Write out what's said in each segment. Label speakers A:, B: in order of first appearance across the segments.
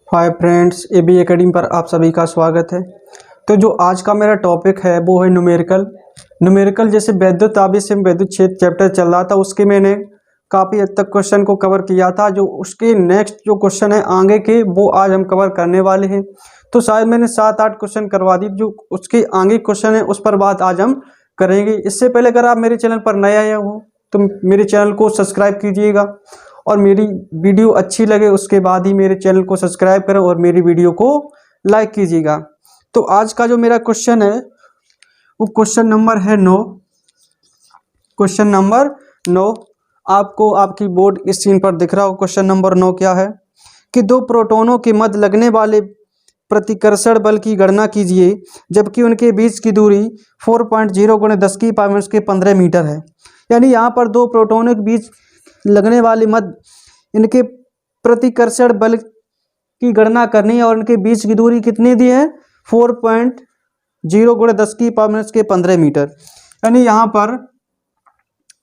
A: Hi friends, AB academy पर आप सभी का स्वागत है। तो जो आज का मेरा टॉपिक है वो है न्यूमेरिकल। जैसे वैद्युत आवेश एवं वैद्युत क्षेत्र चैप्टर चल रहा था, उसके मैंने काफ़ी हद तक क्वेश्चन को कवर किया था। जो उसके नेक्स्ट जो क्वेश्चन है आगे के, वो आज हम कवर करने वाले हैं। तो शायद मैंने 7-8 क्वेश्चन करवा दी, जो उसके आगे क्वेश्चन है उस पर बात आज हम करेंगे। इससे पहले अगर आप मेरे चैनल पर नए आए हो तो मेरे चैनल को सब्सक्राइब कीजिएगा, और मेरी वीडियो अच्छी लगे उसके बाद ही मेरे चैनल को सब्सक्राइब करें और मेरी वीडियो को लाइक कीजिएगा। तो आज का जो मेरा क्वेश्चन है वो क्वेश्चन नंबर है 9। क्वेश्चन नंबर 9 आपको आपकी बोर्ड स्क्रीन पर दिख रहा हो। क्वेश्चन नंबर 9 क्या है कि दो प्रोटॉनों के मध्य लगने वाले प्रतिकर्षण बल की गणना कीजिए जबकि उनके बीच की दूरी 4.0 × 10⁻15 मीटर है। यानी यहाँ पर दो प्रोटॉनों के बीच लगने वाले मध्य इनके प्रतिकर्षण बल की गणना करनी है, और इनके बीच की दूरी कितनी दी है 4.0 × 10⁻15 मीटर। यानी यहाँ पर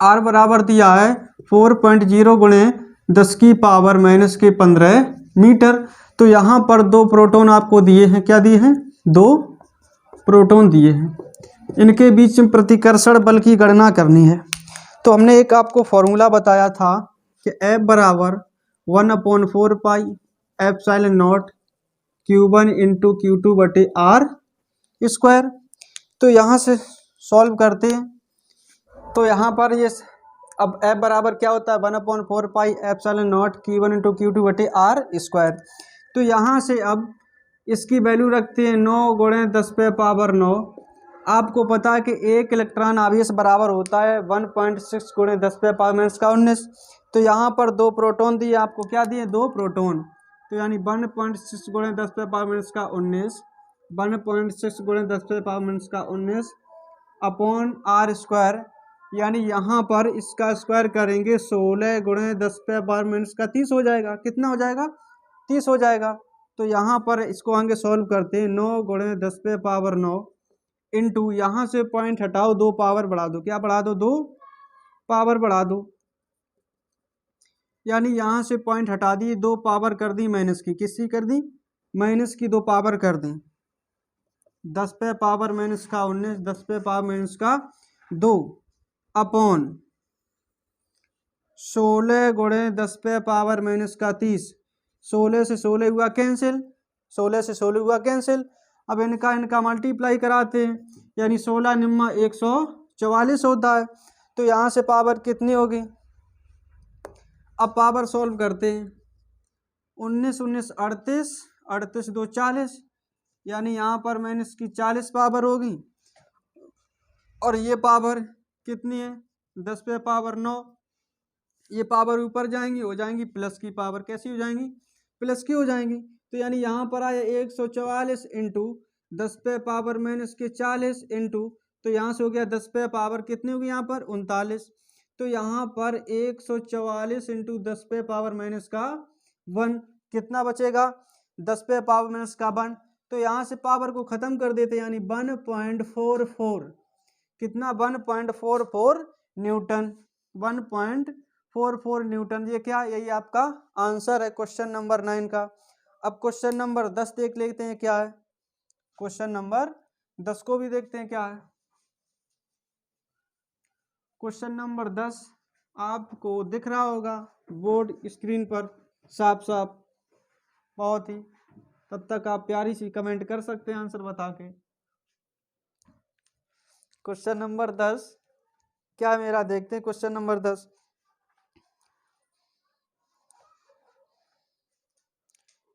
A: R बराबर दिया है 4.0 × 10⁻15 मीटर। तो यहाँ पर दो प्रोटॉन आपको दिए हैं। क्या दिए हैं? दो प्रोटॉन दिए हैं। इनके बीच में प्रतिकर्षण बल की गणना करनी है। तो हमने एक आपको फॉर्मूला बताया था कि F बराबर 1/4 pi epsilon not Q1 × Q2/R²। तो यहाँ से सॉल्व करते हैं। तो यहाँ पर ये अब F बराबर क्या होता है 1/4 pi epsilon not Q1 × Q2/R²। तो यहाँ से अब इसकी वैल्यू रखते हैं 9 × 10⁻9। आपको पता है कि एक इलेक्ट्रॉन आवेश बराबर होता है 1.6 × 10⁻19। तो यहाँ पर दो प्रोटॉन दिए, आपको क्या दिए? दो प्रोटॉन। तो यानी 1.6 × 10⁻19 1.6 × 10⁻19 अपॉन R²। यानी यहाँ पर इसका स्क्वायर करेंगे 16 × 10⁻30 हो जाएगा। कितना हो जाएगा? 30 हो जाएगा। तो यहाँ पर इसको आगे सॉल्व करते हैं 9 × 10⁻9 इंटू, यहाँ से पॉइंट हटाओ, दो पावर बढ़ा दो। क्या बढ़ा दो? दो पावर बढ़ा दो। यानी यहाँ से पॉइंट हटा दिए, दो पावर कर दी माइनस की। किसकी कर दी? माइनस की दो पावर कर दी। 10⁻−19 10⁻−2 अपॉन 16 × 10⁻−30। 16 से 16 हुआ कैंसिल, 16 से 16 हुआ कैंसिल। अब इनका मल्टीप्लाई कराते हैं, यानी 16 निम्मा 144 होता है। तो यहाँ से पावर कितनी होगी? अब पावर सॉल्व करते हैं। 19 19 38, 38 2 40, यानी यहाँ पर माइनस की 40 पावर होगी। और ये पावर कितनी है? 10⁻9। ये पावर ऊपर जाएंगी, हो जाएंगी प्लस की पावर। कैसी हो जाएंगी? प्लस की हो जाएंगी। तो यानी यहाँ पर आया 144 इंटू 10⁻−40 इंटू, तो यहाँ से हो गया 10 कितनी होगी यहाँ पर? 39। तो यहाँ पर 144 इंटू 10⁻−1 कितना बचेगा? 10⁻−1। तो यहाँ से पावर को ख़त्म कर देते, यानी 1.44। कितना? 1.44 न्यूटन। 1.44 न्यूटन। ये क्या? यही आपका आंसर है क्वेश्चन नंबर 9 का। अब क्वेश्चन नंबर 10 देख लेते हैं क्या है। क्वेश्चन नंबर 10 को भी देखते हैं क्या है। क्वेश्चन नंबर 10 आपको दिख रहा होगा बोर्ड स्क्रीन पर साफ साफ बहुत ही। तब तक आप प्यारी सी कमेंट कर सकते हैं आंसर बता के। क्वेश्चन नंबर 10 क्या मेरा देखते हैं। क्वेश्चन नंबर 10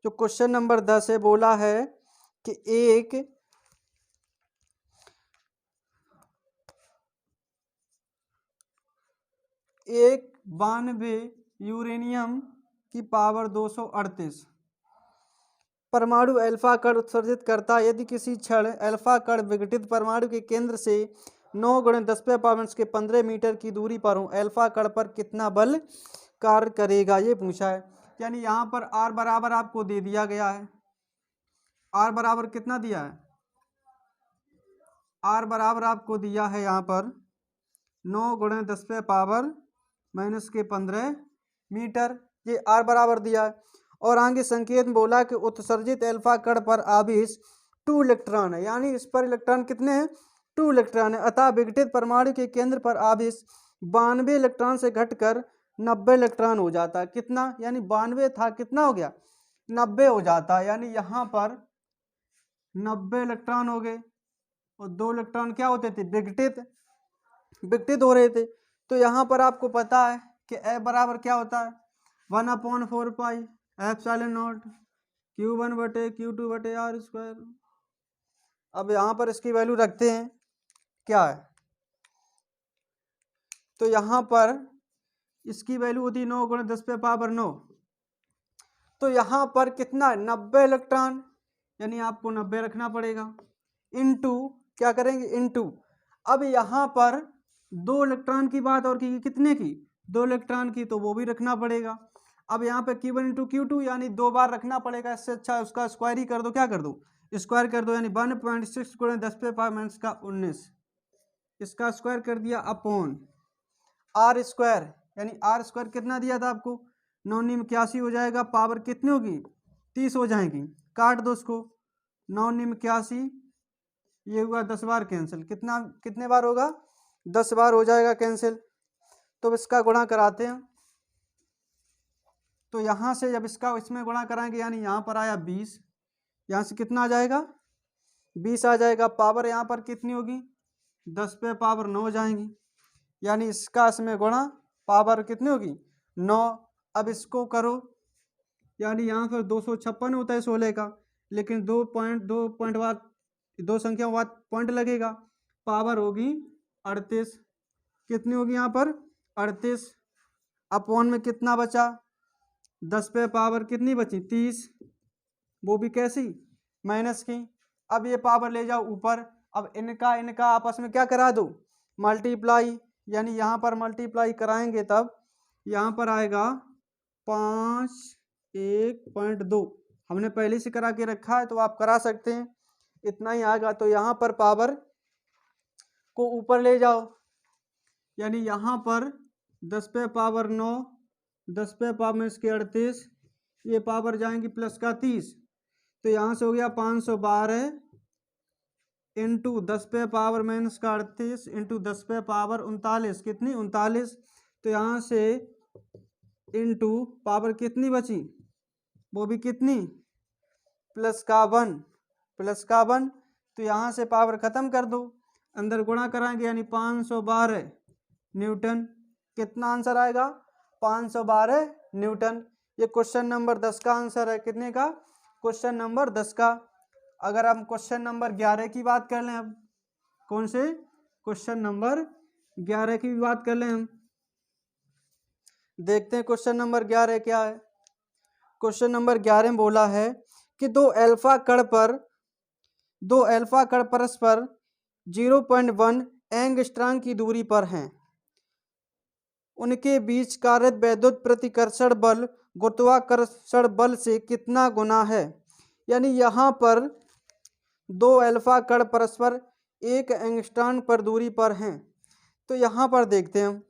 A: जो क्वेश्चन नंबर 10 है, बोला है कि एक एक 92 यूरेनियम की पावर 238 परमाणु अल्फा कण उत्सर्जित करता है। यदि किसी क्षण अल्फा कण विघटित परमाणु के केंद्र से 9 × 10⁻15 मीटर की दूरी पर हो, अल्फा कण पर कितना बल कार्य करेगा? ये पूछा है। यानी यहाँ पर R बराबर आपको दे दिया गया है। R बराबर कितना दिया है? R बराबर आपको दिया है यहाँ पर 9 × 10⁻⁻15 मीटर। ये R बराबर दिया है। और आगे संकेत में बोला कि उत्सर्जित अल्फा कण पर आवेश 2 इलेक्ट्रॉन है, यानी इस पर इलेक्ट्रॉन कितने हैं, 2 इलेक्ट्रॉन है। अतः विघटित परमाणु के केंद्र पर आवेश 92 इलेक्ट्रॉन से घटकर 90 इलेक्ट्रॉन हो जाता है। कितना, यानी 92 था, कितना हो गया, 90 हो जाता है। यानी यहाँ पर 90 इलेक्ट्रॉन हो गए और 2 इलेक्ट्रॉन क्या होते थे, विघटित हो रहे थे। तो यहाँ पर आपको पता है कि F बराबर क्या होता है, 1/4 पाई एप्सिलॉन नॉट Q1/Q2/R²। अब यहाँ पर इसकी वैल्यू रखते हैं, क्या है, तो यहाँ पर इसकी वैल्यू होती है 9 × 10⁻⁹। तो यहाँ पर कितना है, 90 इलेक्ट्रॉन, यानी आपको 90 रखना पड़ेगा, इनटू क्या करेंगे, इनटू। अब यहाँ पर 2 इलेक्ट्रॉन की बात और की, कितने की, 2 इलेक्ट्रॉन की, तो वो भी रखना पड़ेगा। अब यहाँ पे Q1 × Q2 यानी 2 बार रखना पड़ेगा। इससे अच्छा उसका स्क्वायर ही कर दो, क्या कर दो, स्क्वायर कर दो, यानी 1.6 × 10⁻⁻⁻⁰ इसका स्क्वायर कर दिया अपॉन R², यानी R² कितना दिया था आपको, 981 हो जाएगा। पावर कितनी होगी, 30 हो जाएगी, काट दो उसको, 981, ये हुआ 10 बार कैंसिल, कितने बार होगा, 10 बार हो जाएगा कैंसिल। तो इसका गुणा कराते हैं, तो यहाँ से जब इसका इसमें गुणा कराएंगे, यानी यहाँ पर आया 20, यहाँ से कितना आ जाएगा, 20 आ जाएगा। पावर यहाँ पर कितनी होगी, 10⁻⁹ हो जाएंगी, यानी इसका इसमें गुणा, पावर कितनी होगी, 9। अब इसको करो, यानी यहाँ पर 256 होता है 16 का, लेकिन 2 पॉइंट बाद 2 संख्या बाद पॉइंट लगेगा, पावर होगी 38। कितनी होगी यहाँ पर, 38। अपॉन में कितना बचा, 10⁻⁻ कितनी बची, 30, वो भी कैसी, माइनस की। अब ये पावर ले जाओ ऊपर, अब इनका आपस में क्या करा दो, मल्टीप्लाई, यानी यहाँ पर मल्टीप्लाई कराएंगे तब यहाँ पर आएगा 5/1.2। हमने पहले से करा के रखा है तो आप करा सकते हैं, इतना ही आएगा। तो यहाँ पर पावर को ऊपर ले जाओ, यानी यहाँ पर 10⁻⁹, 10⁻⁻38, ये पावर जाएंगी प्लस का 30, तो यहाँ से हो गया 512 इंटू 10⁻⁻38 इंटू 10⁻39, कितनी 39। तो यहाँ से इंटू पावर कितनी बची, वो भी कितनी, प्लस का 1। तो यहाँ से पावर खत्म कर दो, अंदर गुणा कराएंगे, यानी 512 न्यूटन। कितना आंसर आएगा, 512 न्यूटन। ये क्वेश्चन नंबर 10 का आंसर है, कितने का, क्वेश्चन नंबर 10 का। अगर हम क्वेश्चन नंबर 11 की बात कर लें, अब कौन से, क्वेश्चन नंबर 11 की भी बात कर लें हम, देखते हैं क्वेश्चन नंबर 11 क्या है। क्वेश्चन नंबर 11 में बोला है कि दो अल्फा कण परस्पर 0.1 एंगस्ट्रॉम की दूरी पर हैं। उनके बीच कार्यरत वैद्युत प्रतिकर्षण बल गुरुत्वाकर्षण बल से कितना गुना है। यानी यहाँ पर दो अल्फा कण परस्पर 1 एंगस्ट्रॉम पर दूरी पर हैं। तो यहाँ पर देखते हैं हम,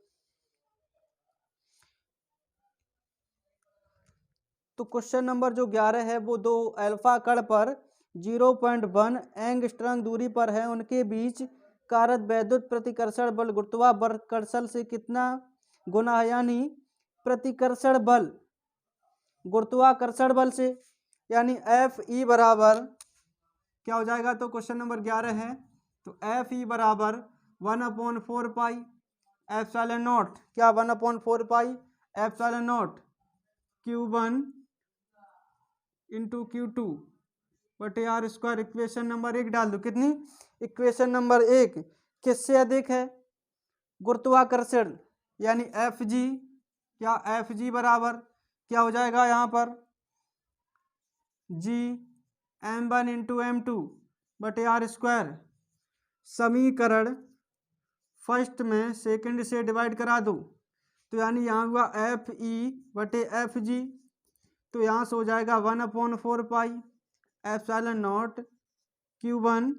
A: तो क्वेश्चन नंबर जो 11 है वो दो अल्फा कण पर 0.1 एंगस्ट्रॉम दूरी पर है। उनके बीच कार्यरत वैद्युत प्रतिकर्षण बल गुरुत्वाकर्षण से कितना गुना है। यानी प्रतिकर्षण बल गुरुत्वाकर्षण बल से, यानी एफ ई बराबर क्या हो जाएगा। तो क्वेश्चन नंबर 11 है, तो एफ ई बराबर 1/4 पाई एप्सिलॉन नॉट, क्या 1/4 pi epsilon not Q1 into Q2 बटे R²। इक्वेशन नंबर 1 डाल दो, कितनी, इक्वेशन नंबर 1 किससे अधिक है, गुरुत्वाकर्षण, यानी एफ जी, क्या एफ जी बराबर क्या हो जाएगा यहाँ पर जी m1 इंटू M2 बटे R²। समीकरण फर्स्ट में सेकंड से डिवाइड करा दो, तो यानी यहाँ हुआ एफ ई बटे एफ जी, तो यहाँ से हो जाएगा 1/4 pi epsilon not Q1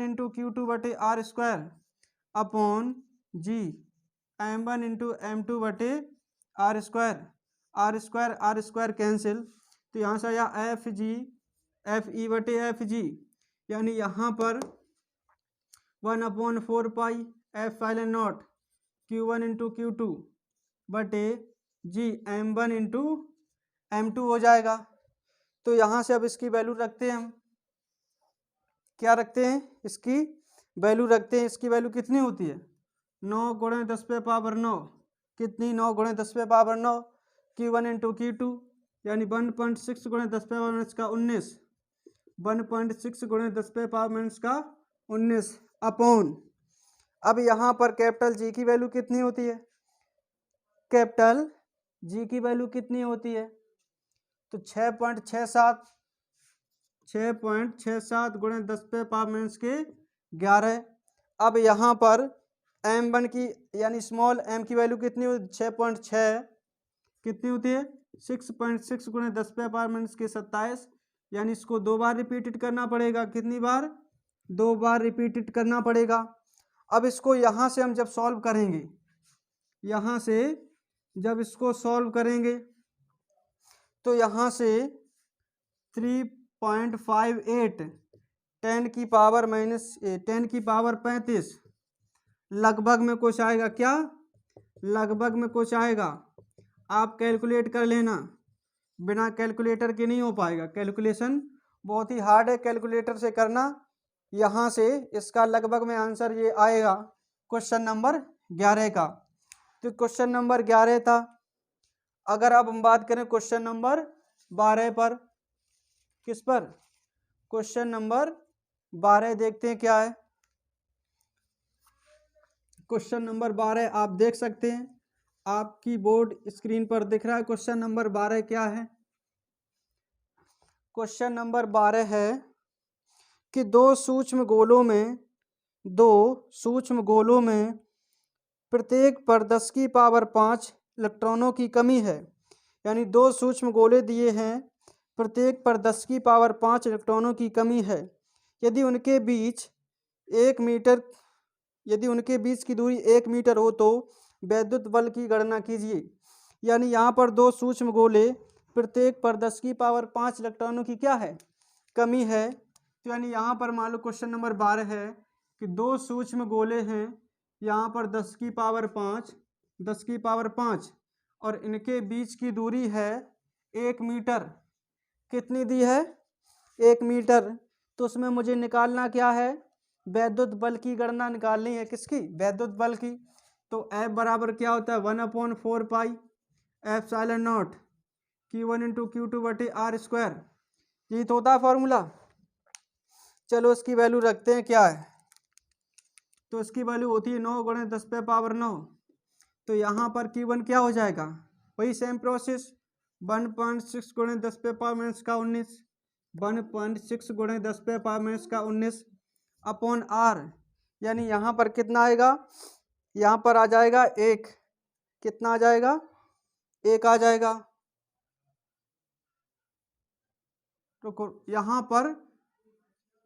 A: into Q2 बटे R² अपॉन जी m1 इंटू M2 बटे R²। आर स्क्वायर कैंसिल, तो यहाँ से आया एफ ई बटे एफ जी, यानी यहाँ पर 1/4 F साइलन not Q1 into Q2 बटे जी M1 इंटू M2 हो जाएगा। तो यहाँ से अब इसकी वैल्यू रखते हैं हम, क्या रखते हैं, इसकी वैल्यू रखते हैं। इसकी वैल्यू कितनी होती है, 9 गुणे 10 पे पावर 9, कितनी, 9 गुणे 10 पे पावर 9, Q1 इंटू Q2 यानी 1.6 गुणे 10 पे पावर माइनस का 19, 1.6 गुणे 10 पे पावर माइनस का 19 अपॉन, अब यहाँ पर कैपिटल जी की वैल्यू कितनी होती है, कैपिटल जी की वैल्यू कितनी होती है, तो 6.67 गुणे 10 पे पावर माइनस के 11। अब यहाँ पर M1 की यानी स्मॉल m की वैल्यू कितनी होती है, 6.6 कितनी होती है, 6.6 गुणे 10 पे पावर माइनस के 27, यानी इसको 2 बार रिपीटेड करना पड़ेगा, कितनी बार, 2 बार रिपीटेड करना पड़ेगा। अब इसको यहाँ से हम जब सॉल्व करेंगे, यहाँ से जब इसको सॉल्व करेंगे तो यहाँ से 3.58 10 की पावर माइनस 10 की पावर 35 लगभग में कुछ आएगा, क्या लगभग में कुछ आएगा, आप कैलकुलेट कर लेना, बिना कैलकुलेटर के नहीं हो पाएगा, कैलकुलेशन बहुत ही हार्ड है, कैलकुलेटर से करना। यहाँ से इसका लगभग में आंसर ये आएगा क्वेश्चन नंबर 11 का। तो क्वेश्चन नंबर 11 था। अगर अब हम बात करें क्वेश्चन नंबर 12 पर, किस पर, क्वेश्चन नंबर 12 देखते हैं क्या है। क्वेश्चन नंबर 12 आप देख सकते हैं, आपकी बोर्ड स्क्रीन पर दिख रहा है। क्वेश्चन नंबर 12 क्या है, क्वेश्चन नंबर 12 है कि दो सूक्ष्म गोलों में प्रत्येक पर 10 की पावर 5 इलेक्ट्रॉनों की कमी है, यानी 2 सूक्ष्म गोले दिए हैं, प्रत्येक पर 10 की पावर 5 इलेक्ट्रॉनों की कमी है। यदि उनके बीच की दूरी 1 मीटर हो तो वैद्युत बल की गणना कीजिए। यानी यहाँ पर 2 सूक्ष्म गोले, प्रत्येक पर 10 की पावर 5 इलेक्ट्रॉनों की क्या है, कमी है। तो यानी यहाँ पर मान लो क्वेश्चन नंबर 12 है कि 2 सूक्ष्म गोले हैं, यहाँ पर 10 की पावर 5 और इनके बीच की दूरी है 1 मीटर, कितनी दी है, 1 मीटर। तो उसमें मुझे निकालना क्या है, वैद्युत बल की गणना निकालनी है, किसकी, वैद्युत बल की। तो F बराबर क्या होता है, 1/4 F साइलन not Q1 into Q2 बटे आर स्क्वायर, यही तो होता है फॉर्मूला। चलो इसकी वैल्यू रखते हैं क्या है, तो इसकी वैल्यू होती है 9 गुणे 10 पे पावर 9। तो यहाँ पर Q1 क्या हो जाएगा, वही सेम प्रोसेस, 1.6 गुणे 10 पे पावर माइनस का 19, 1.6 गुणे 10 पे पावर माइनस का 19 अपॉन आर, यानी यहाँ पर कितना आएगा, यहाँ पर आ जाएगा 1, कितना आ जाएगा, 1 आ जाएगा। तो यहाँ पर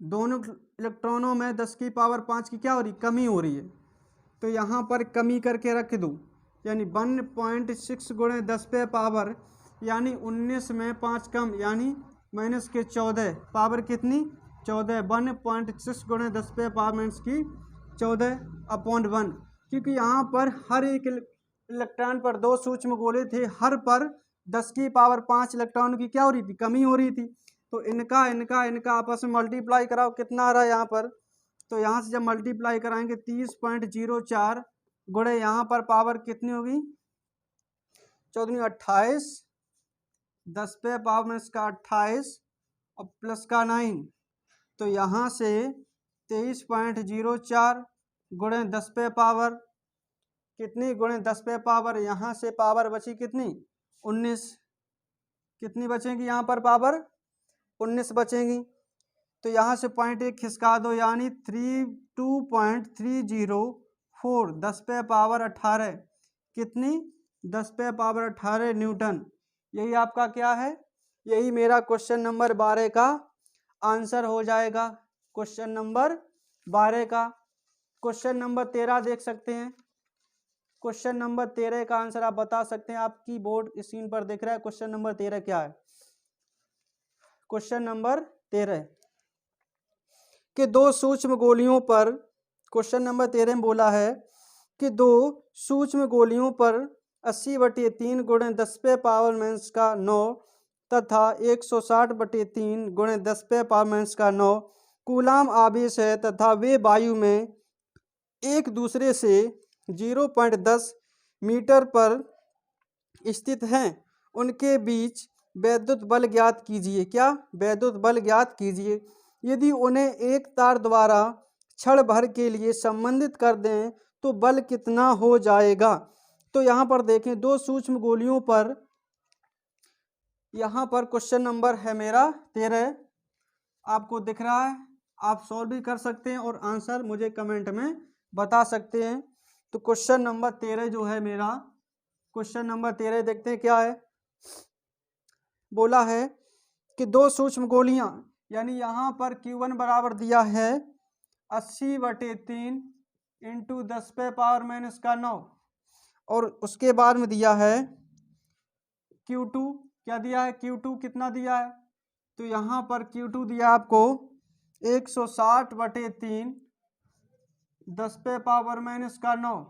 A: दोनों इलेक्ट्रॉनों में 10 की पावर 5 की क्या हो रही, कमी हो रही है। तो यहाँ पर कमी करके रख दूँ, यानी 1.6 गुणे 10 पे पावर, यानी 19 में 5 कम, यानी माइनस के 14, पावर कितनी, 14, 1.6 गुणे 10 पे पावर माइनस की 14 अपॉन 1, क्योंकि यहाँ पर हर एक इलेक्ट्रॉन पर 2 सूक्ष्म गोले थे, हर पर 10 की पावर 5 इलेक्ट्रॉन की क्या हो रही थी, कमी हो रही थी। तो इनका आपस में मल्टीप्लाई कराओ, कितना आ रहा है यहाँ पर, तो यहाँ से जब मल्टीप्लाई कराएंगे 30.04 गुणे यहाँ पर पावर कितनी होगी, 14 28, 10 पे पावर माइनस का 28 और प्लस का 9, तो यहाँ से 23.04 गुणे 10 पे पावर कितनी, गुणे 10 पे पावर, यहाँ से पावर बची कितनी, 19, कितनी बचेंगी यहाँ पर पावर, 19 बचेंगी। तो यहाँ से 0.1 खिसका दो, यानी 2.304 10 पे पावर 18, कितनी, 10 पे पावर 18 न्यूटन। यही आपका क्या है, यही मेरा क्वेश्चन नंबर 12 का आंसर हो जाएगा, क्वेश्चन नंबर 12 का। क्वेश्चन नंबर 13 देख सकते हैं। क्वेश्चन नंबर 13 का आंसर आप बता सकते हैं। आपकी बोर्ड स्क्रीन पर दिख रहा है। क्वेश्चन नंबर 13 क्या है? क्वेश्चन नंबर 13 कि दो सूक्ष्म गोलियों पर, क्वेश्चन नंबर 13 में बोला है कि दो सूक्ष्म गोलियों पर 80/3 गुणे 10⁻⁻⁹ का 9 तथा 160/3 गुणे 10⁻⁻⁹ का 9 कूलाम आवेश है तथा वे वायु में एक दूसरे से 0.10 मीटर पर स्थित हैं। उनके बीच वैद्युत बल ज्ञात कीजिए। क्या? वैद्युत बल ज्ञात कीजिए। यदि उन्हें एक तार द्वारा क्षण भर के लिए संबंधित कर दें तो बल कितना हो जाएगा? तो यहाँ पर देखें, दो सूक्ष्म गोलियों पर, यहाँ पर क्वेश्चन नंबर है मेरा 13, आपको दिख रहा है। आप सॉल्व भी कर सकते हैं और आंसर मुझे कमेंट में बता सकते हैं। तो क्वेश्चन नंबर 13 जो है मेरा, क्वेश्चन नंबर 13 देखते हैं क्या है। बोला है कि दो सूक्ष्म गोलियां, यानी यहाँ पर Q1 बराबर दिया है 80/3 इंटू 10⁻⁻⁹ और उसके बाद में दिया है Q2, क्या दिया है? Q2 कितना दिया है? तो यहाँ पर Q2 दिया आपको 160/3 10⁻⁻⁹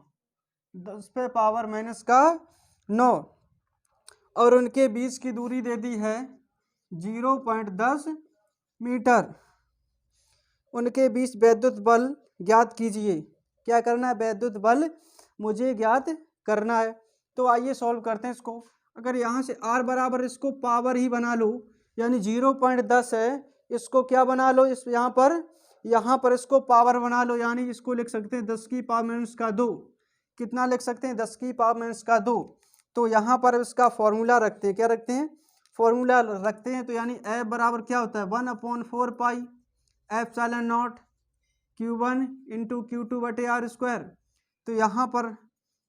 A: 10⁻⁻⁹ और उनके बीच की दूरी दे दी है 0.10 मीटर। उनके बीच वैद्युत बल ज्ञात कीजिए। क्या करना है? वैद्युत बल मुझे ज्ञात करना है। तो आइए सॉल्व करते हैं इसको। अगर यहाँ से R बराबर इसको पावर ही बना लो, यानी 0.10 है, इसको क्या बना लो, इस यहाँ पर इसको पावर बना लो, यानी इसको लिख सकते हैं 10⁻⁻2। कितना लिख सकते हैं? 10⁻2। तो यहाँ पर इसका फॉर्मूला रखते हैं। क्या रखते हैं? फॉर्मूला रखते हैं। तो यानी F बराबर क्या होता है? 1/4 pi epsilon not Q1 into Q2/R²। तो यहाँ पर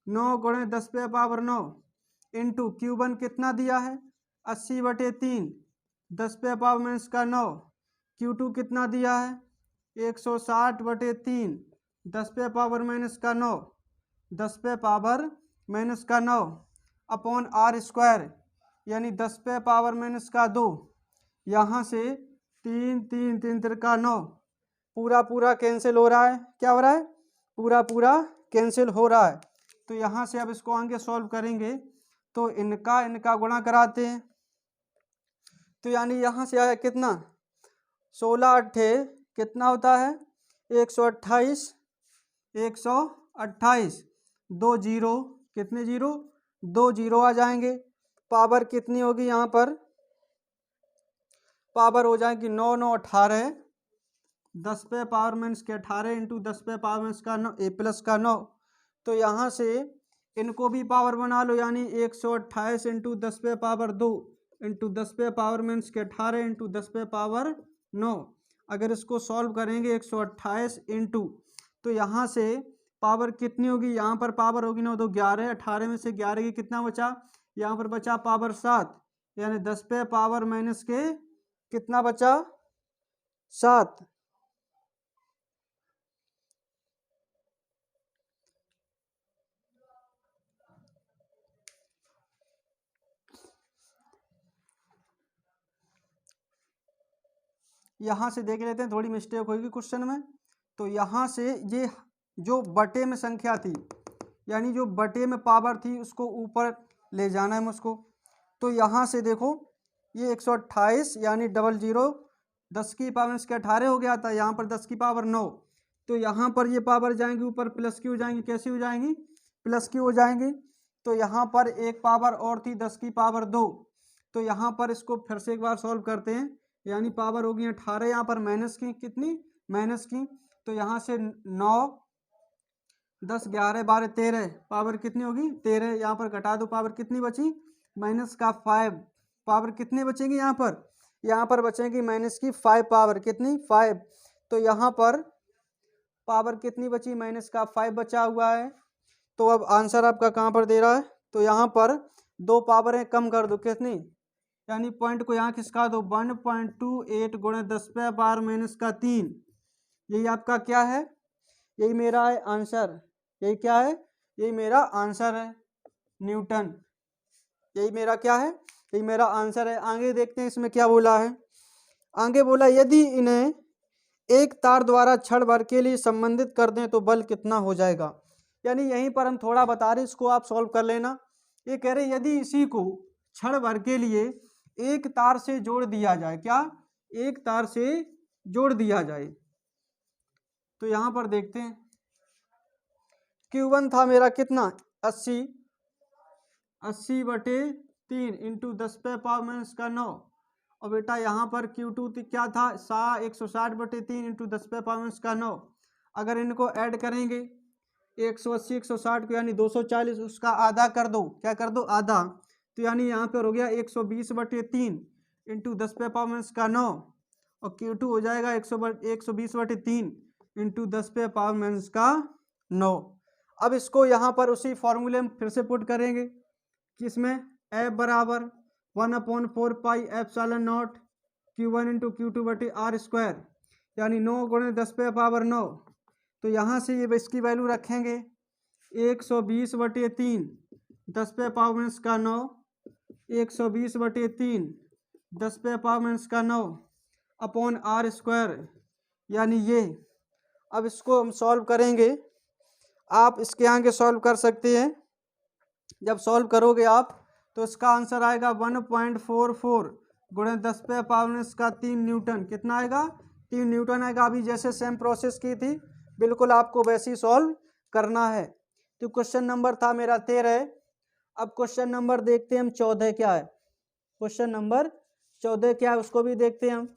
A: 9 गुणे 10⁻⁹ इंटू Q1 कितना दिया है? 80/3 10⁻⁻⁹ Q2 कितना दिया है? 160/3 10⁻⁻⁹ 10⁻⁻⁹ अपॉन R², यानी 10⁻⁻2। यहाँ से 3 3 3 तिरका 9, पूरा कैंसिल हो रहा है। क्या हो रहा है? पूरा कैंसिल हो रहा है। तो यहाँ से अब इसको आगे सॉल्व करेंगे तो इनका गुणा कराते हैं। तो यानी यहाँ से आया कितना? 16 8 कितना होता है? 128 दो जीरो, कितने जीरो? 2 जीरो आ जाएंगे। पावर कितनी होगी? यहाँ पर पावर हो जाएगी 9 9 18 10⁻⁻⁸ इंटू 10⁻⁻⁹ तो यहाँ से इनको भी पावर बना लो, यानी 128 इंटू 10⁻2 इंटू 10⁻⁻⁸ इंटू 10⁻9। अगर इसको सॉल्व करेंगे 128 इंटू, तो यहाँ से पावर कितनी होगी? यहाँ पर पावर होगी 9 तो 11, 18 में से 11 की कितना बचा? यहाँ पर बचा पावर 7, यानी 10⁻⁻के कितना बचा? 7। यहाँ से देख लेते हैं, थोड़ी मिस्टेक होगी क्वेश्चन में। तो यहाँ से ये जो बटे में संख्या थी, यानी जो बटे में पावर थी, उसको ऊपर ले जाना है मुझको। तो यहाँ से देखो, ये 128 यानी 00 10⁻⁻18 हो गया था, यहाँ पर 10⁻9। तो यहाँ पर ये पावर जाएंगी ऊपर, प्लस की हो जाएंगी। कैसी हो जाएंगी? प्लस की हो जाएंगी। तो यहाँ पर एक पावर और थी 10⁻2। तो यहाँ पर इसको फिर से एक बार सॉल्व करते हैं, यानी पावर होगी 18, यहाँ पर माइनस की, कितनी? माइनस की। तो यहाँ से 9 10 11 12 13, पावर कितनी होगी? 13। यहाँ पर घटा दो, पावर कितनी बची? माइनस का 5। पावर कितनी बचेगी? यहाँ पर बचेगी माइनस की 5 पावर। कितनी? 5। तो यहाँ पर पावर कितनी बची? माइनस का 5 बचा हुआ है। तो अब आंसर आपका कहाँ पर दे रहा है? तो यहाँ पर दो पावरें कम कर दो। कितनी? यानी पॉइंट को यहाँ खिसका दो। 1.28 गुणे 10⁻⁻3। यही आपका क्या है? यही मेरा है आंसर। यही क्या है? यही मेरा आंसर है, न्यूटन। यही मेरा क्या है, यही मेरा आंसर है। आगे देखते हैं इसमें क्या बोला है। आगे बोला यदि इन्हें एक तार द्वारा क्षण भर के लिए संबंधित कर दें तो बल कितना हो जाएगा। यानी यहीं पर हम थोड़ा बता रहे, इसको आप सॉल्व कर लेना। ये कह रहे यदि इसी को क्षण भर के लिए एक तार से जोड़ दिया जाए, क्या, एक तार से जोड़ दिया जाए, तो यहां पर देखते हैं Q1 था मेरा कितना, 80/3 इंटू 10⁻⁹ और बेटा यहाँ पर Q2 क्या था, 160/3 इंटू 10⁻⁹। अगर इनको ऐड करेंगे 180 160 को यानी 240, उसका आधा कर दो, क्या कर दो, आधा, तो यानी यहाँ पर हो गया 120/3 इंटू 10⁻⁹ और Q2 हो जाएगा 120/3 इंटू 10⁻⁹। अब इसको यहाँ पर उसी फॉर्मूले में फिर से पुट करेंगे, किसमें, F बराबर 1/4 pi epsilon not Q1 into Q2/r², यानी 9 गुणे 10⁻⁹। तो यहाँ से ये इसकी वैल्यू रखेंगे 120/3 10⁻⁹, 120/3 10⁻⁹ अपॉन r², यानी ये। अब इसको हम सॉल्व करेंगे, आप इसके आगे सॉल्व कर सकते हैं। जब सॉल्व करोगे आप तो इसका आंसर आएगा 1.44 गुणे 10⁻⁻³ न्यूटन। कितना आएगा, 3 न्यूटन आएगा। अभी जैसे सेम प्रोसेस की थी बिल्कुल आपको वैसे ही सॉल्व करना है। तो क्वेश्चन नंबर था मेरा 13। अब क्वेश्चन नंबर देखते हैं हम 14 क्या है। क्वेश्चन नंबर 14 क्या है उसको भी देखते हैं हम।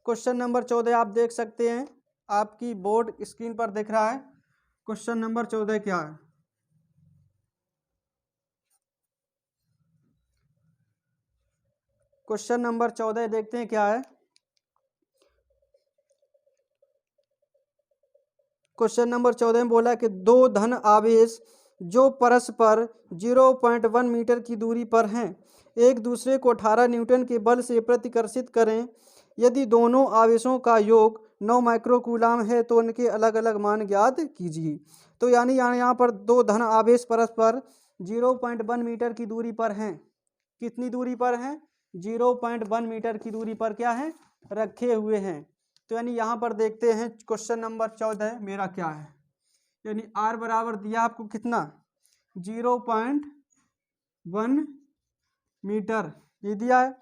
A: क्वेश्चन नंबर 14 आप देख सकते हैं, आपकी बोर्ड स्क्रीन पर दिख रहा है। क्वेश्चन नंबर 14 क्या है, क्वेश्चन नंबर 14 देखते हैं क्या है। क्वेश्चन नंबर 14 में बोला कि दो धन आवेश जो परस्पर 0.1 मीटर की दूरी पर हैं एक दूसरे को 18 न्यूटन के बल से प्रतिकर्षित करें। यदि दोनों आवेशों का योग 9 माइक्रोकूलाम है तो उनके अलग अलग मान ज्ञात कीजिए। तो यानी यहाँ पर दो धन आवेश परस्पर 0.1 मीटर की दूरी पर हैं। कितनी दूरी पर हैं, 0.1 मीटर की दूरी पर क्या है, रखे हुए हैं। तो यानी यहाँ पर देखते हैं क्वेश्चन नंबर 14 मेरा क्या है। यानी R बराबर दिया आपको कितना, 0.1 मीटर ये दिया है।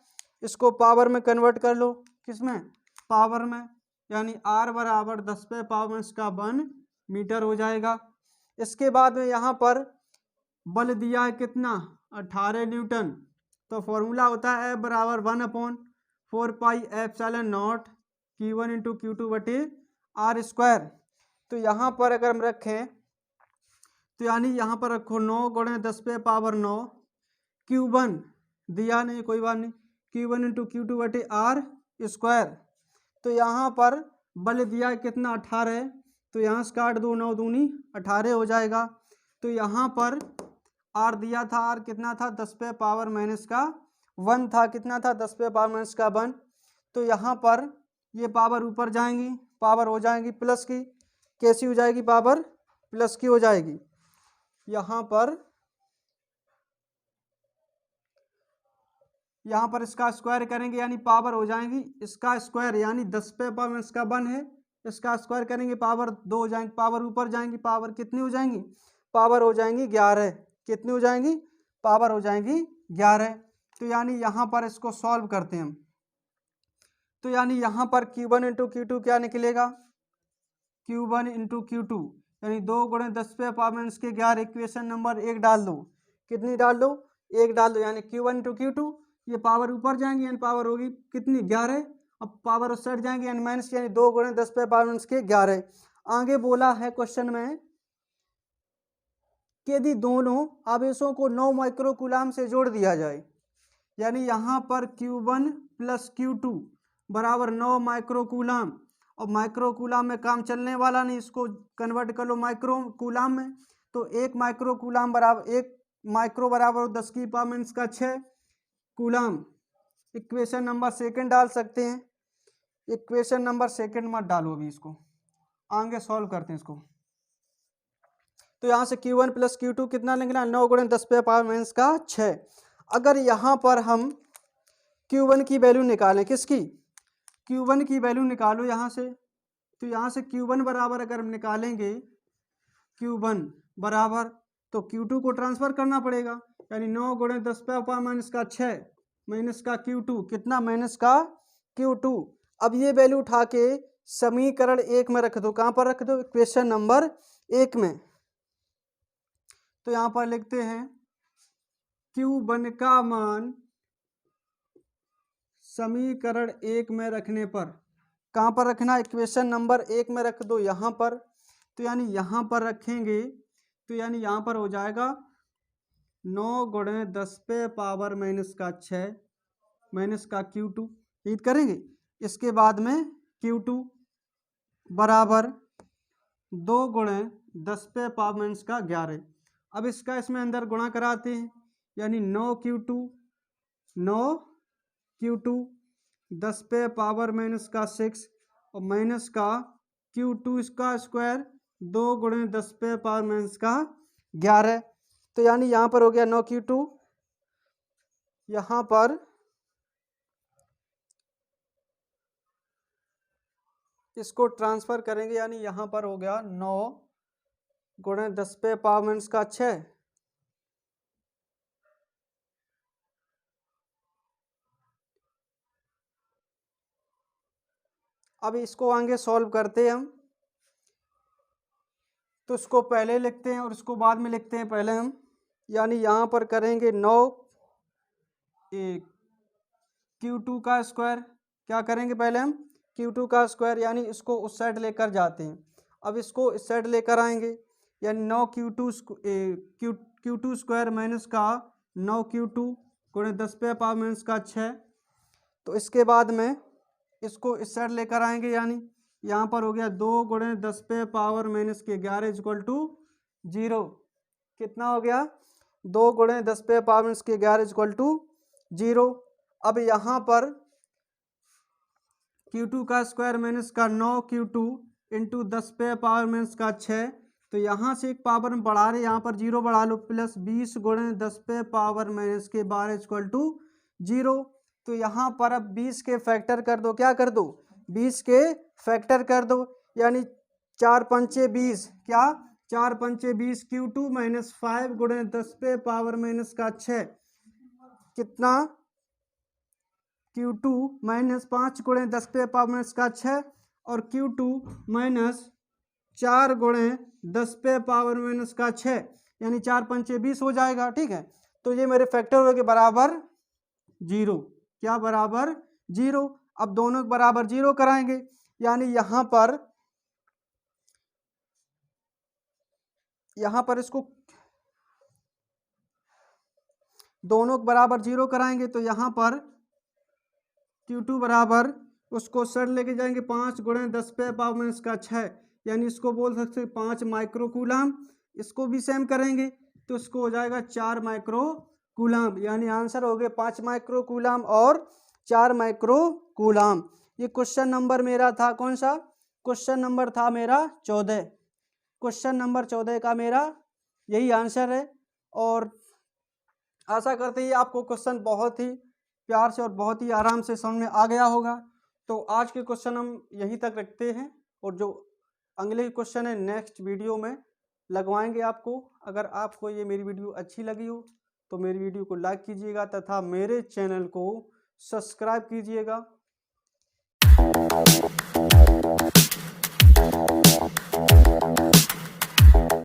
A: इसको पावर में कन्वर्ट कर लो, किसमें, पावर में, यानी R बराबर 10⁻⁻⁴ मीटर हो जाएगा। इसके बाद में यहाँ पर बल दिया है कितना, 18 न्यूटन। तो फॉर्मूला होता है F बराबर 1/4 pi epsilon not Q1 into Q2/r²। तो यहाँ पर अगर हम रखें तो यानी यहाँ पर रखो 9 गुणे 10⁻⁹ Q1 दिया नहीं, कोई बात नहीं, Q1 इंटू Q2/r²। तो यहाँ पर बल दिया कितना, 18। तो यहाँ से काट दो, 9 दूनी 18 हो जाएगा। तो यहाँ पर R दिया था, R कितना था, 10⁻⁻⁴ था। कितना था, 10⁻⁻⁴। तो यहाँ पर ये पावर ऊपर जाएंगी, पावर हो जाएगी प्लस की। कैसी हो जाएगी, पावर प्लस की हो जाएगी। यहाँ पर इसका स्क्वायर करेंगे यानी पावर हो जाएंगी, इसका स्क्वायर यानी 10⁻⁻⁴ है, इसका स्क्वायर करेंगे पावर 2 हो जाएंगी, पावर ऊपर जाएंगी, पावर कितनी हो जाएंगी, पावर हो जाएंगी 11। कितनी हो जाएंगी, पावर हो जाएंगी 11। तो यानी यहाँ पर इसको सॉल्व करते हैं हम। तो यानी यहाँ पर Q1 इंटू Q2 क्या निकलेगा, Q1 इंटू Q2 यानी 2 गुणे 10⁻⁻⁴ इक्वेशन नंबर 1 डाल दो। कितनी डाल दो, 1 डाल दो, यानी Q1 इंटू Q2, ये पावर ऊपर जाएंगे यानी पावर होगी कितनी, 11। अब पावर उस साइड जाएंगे यानी माइनस, यानी 2 गुणे 10⁻⁻⁴। आगे बोला है क्वेश्चन में कि यदि दोनों आवेशों को 9 माइक्रोकूलाम से जोड़ दिया जाए, यानी यहाँ पर Q1 प्लस Q2 बराबर 9 माइक्रोकूलाम। और माइक्रोकूलाम में काम चलने वाला नहीं, इसको कन्वर्ट कर लो माइक्रोकूलाम में। तो 1 माइक्रोकूलाम बराबर 1 माइक्रो बराबर 10⁻⁶ कूलाम। इक्वेशन नंबर 2 डाल सकते हैं। इक्वेशन नंबर 2 मत डालो अभी, इसको आगे सॉल्व करते हैं इसको। तो यहाँ से Q1 प्लस Q2 कितना निकला, 9 गुणे 10 पे पावर माइनस का 6। अगर यहाँ पर हम Q1 की वैल्यू निकालें, किसकी, Q1 की वैल्यू निकालो यहाँ से, तो यहाँ से Q1 बराबर अगर हम निकालेंगे, Q1 बराबर तो Q2 को ट्रांसफर करना पड़ेगा, यानी 9 गुणे 10 पे पावर माइनस का 6 माइनस का Q2 कितना, माइनस का Q2। अब ये वैल्यू उठा के समीकरण 1 में रख दो। कहाँ पर रख दो, इक्वेशन नंबर 1 में। तो यहाँ पर लिखते हैं Q1 का मान समीकरण 1 में रखने पर, कहाँ पर रखना, इक्वेशन नंबर 1 में रख दो यहाँ पर। तो यानी यहाँ पर रखेंगे तो यानी यहाँ पर हो जाएगा 9 गुणे 10 पे पावर माइनस का 6 माइनस का Q2, रीड करेंगे। इसके बाद में Q2 बराबर 2 गुणे 10 पे पावर माइनस का 11। अब इसका इसमें अंदर गुणा कराते हैं, यानी 9 Q2 10 पे पावर माइनस का 6 और माइनस का Q2 इसका स्क्वायर 2 गुणे 10 पे पावर माइनस का 11। तो यानी यहाँ पर हो गया 9 Q2, यहाँ पर इसको ट्रांसफर करेंगे, यानी यहाँ पर हो गया 9 गुणे 10 पे पावर माइनस का 6 अब इसको आगे सॉल्व करते हैं हम, तो इसको पहले लिखते हैं और इसको बाद में लिखते हैं पहले हम, यानी यहाँ पर करेंगे 9 Q2 का स्क्वायर, क्या करेंगे पहले हम, Q2 का स्क्वायर, यानी इसको उस साइड लेकर जाते हैं। अब इसको इस साइड लेकर आएंगे, यानी 9 Q2 स्क्वायर माइनस का 9 Q2 गुणे 10 पे पावर माइनस का 6। तो इसके बाद में इसको इस साइड लेकर आएंगे, यानी यहाँ पर हो गया 2 गुणे 10 पे पावर माइनस के 11 इक्वल टू 0। कितना हो गया, 2 गुणे 10 पे पावर माइनस के 11 इक्वल टू 0। अब यहाँ पर Q2 का स्क्वायर माइनस का 9 Q2 इंटू 10 पे पावर माइनस का 6, तो यहाँ से एक पावर में बढ़ा रहे, यहाँ पर 0 बढ़ा लो, प्लस 20 गुणे 10 पे पावर माइनस के 12 इक्वल टू 0। तो यहाँ पर अब 20 के फैक्टर कर दो, क्या कर दो, 20 के फैक्टर कर दो, यानी 4 पंचे 20, क्या 4 पंचे 20 Q2 माइनस 5 गुणे 10 पे पावर माइनस का 6 कितना, Q2 माइनस 5 गुणे 10 पे पावर माइनस का 6 और Q2 माइनस 4 गुणे 10 पे पावर माइनस का 6, यानी 4 पंचे 20 हो जाएगा, ठीक है। तो ये मेरे फैक्टर हो गए बराबर 0, क्या बराबर 0। अब दोनों बराबर 0 कराएंगे, यानी यहाँ पर इसको दोनों बराबर 0 कराएंगे, तो यहाँ पर Q2 बराबर उसको सर लेके जाएंगे 5 गुणे 10 पे पावर माइनस का 6, यानी इसको बोल सकते 5 माइक्रो कूलाम। इसको भी सेम करेंगे तो इसको हो जाएगा 4 माइक्रो कूलाम, यानी आंसर हो गए 5 माइक्रो कूलाम और 4 माइक्रो कूलाम। ये क्वेश्चन नंबर मेरा था कौन सा, क्वेश्चन नंबर था मेरा 14, क्वेश्चन नंबर 14 का मेरा यही आंसर है। और आशा करते हैं आपको क्वेश्चन बहुत ही प्यार से और बहुत ही आराम से समझ में आ गया होगा। तो आज के क्वेश्चन हम यहीं तक रखते हैं, और जो अगले क्वेश्चन है नेक्स्ट वीडियो में लगवाएंगे आपको। अगर आपको ये मेरी वीडियो अच्छी लगी हो तो मेरी वीडियो को लाइक कीजिएगा तथा मेरे चैनल को सब्सक्राइब कीजिएगा।